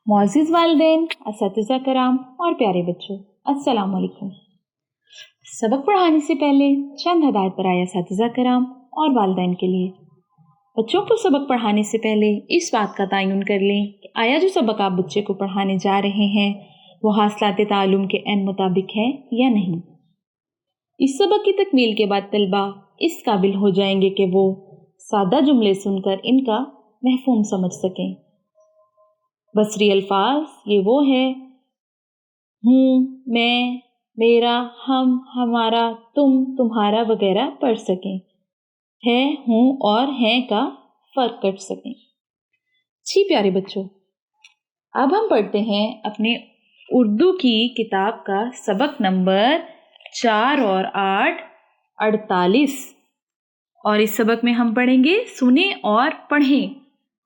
معزز والدین، اساتذہ کرام اور پیارے بچوں، السلام علیکم۔ سبق پڑھانے سے پہلے چند ہدایت برائے اساتذہ کرام اور والدین کے لیے۔ بچوں کو سبق پڑھانے سے پہلے اس بات کا تعین کر لیں کہ آیا جو سبق آپ بچے کو پڑھانے جا رہے ہیں وہ حاصلات تعلم کے عین مطابق ہے یا نہیں۔ اس سبق کی تکمیل کے بعد طلبہ اس قابل ہو جائیں گے کہ وہ سادہ جملے سن کر ان کا مفہوم سمجھ سکیں۔ بصری الفاظ یہ وہ ہے ہوں، میں، میرا، ہم، ہمارا، تم، تمہارا وغیرہ پڑھ سکیں، ہے، ہوں اور ہیں کا فرق کر سکیں۔ جی پیارے بچوں، اب ہم پڑھتے ہیں اپنے اردو کی کتاب کا سبق نمبر 4 اور 8 48، اور اس سبق میں ہم پڑھیں گے سنیں اور پڑھیں۔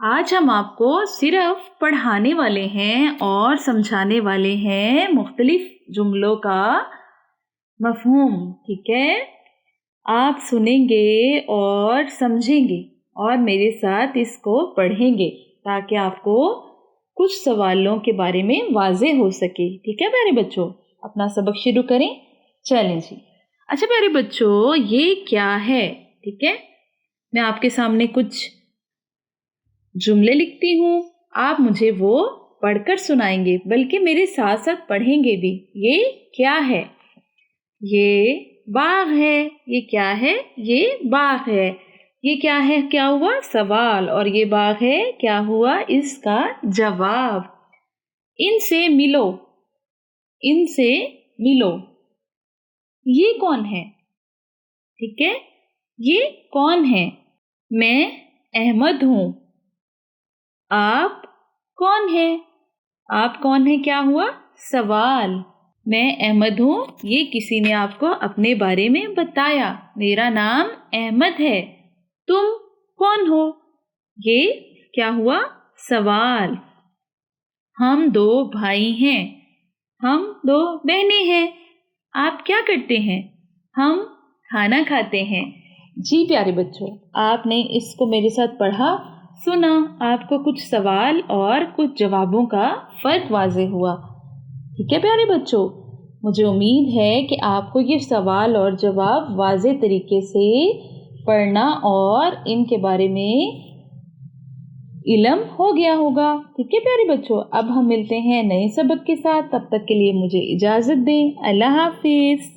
آج ہم آپ کو صرف پڑھانے والے ہیں اور سمجھانے والے ہیں مختلف جملوں کا مفہوم، ٹھیک ہے؟ آپ سنیں گے اور سمجھیں گے اور میرے ساتھ اس کو پڑھیں گے تاکہ آپ کو کچھ سوالوں کے بارے میں واضح ہو سکے، ٹھیک ہے پیارے بچوں؟ اپنا سبق شروع کریں، چلیں جی۔ اچھا پیارے بچوں، یہ کیا ہے؟ ٹھیک ہے، میں آپ کے سامنے کچھ جملے لکھتی ہوں، آپ مجھے وہ پڑھ کر سنائیں گے، بلکہ میرے ساتھ ساتھ پڑھیں گے بھی۔ یہ کیا ہے؟ یہ باغ ہے۔ یہ کیا ہے؟ یہ باغ ہے۔ یہ کیا ہے؟ کیا ہوا؟ سوال۔ اور یہ باغ ہے، کیا ہوا؟ اس کا جواب۔ ان سے ملو۔ ان سے ملو۔ یہ کون ہے؟ ٹھیک ہے، یہ کون ہے؟ میں احمد ہوں۔ آپ کون ہیں؟ آپ کون ہیں کیا ہوا؟ سوال۔ میں احمد ہوں، یہ کسی نے آپ کو اپنے بارے میں بتایا، میرا نام احمد ہے۔ تم کون ہو؟ یہ کیا ہوا؟ سوال۔ ہم 2 بھائی ہیں۔ ہم 2 بہنیں ہیں۔ آپ کیا کرتے ہیں؟ ہم کھانا کھاتے ہیں۔ جی پیارے بچوں، آپ نے اس کو میرے ساتھ پڑھا، سنا، آپ کو کچھ سوال اور کچھ جوابوں کا فرق واضح ہوا، ٹھیک ہے پیارے بچوں؟ مجھے امید ہے کہ آپ کو یہ سوال اور جواب واضح طریقے سے پڑھنا اور ان کے بارے میں علم ہو گیا ہوگا، ٹھیک ہے پیارے بچوں؟ اب ہم ملتے ہیں نئے سبق کے ساتھ، تب تک کے لیے مجھے اجازت دیں۔ اللہ حافظ۔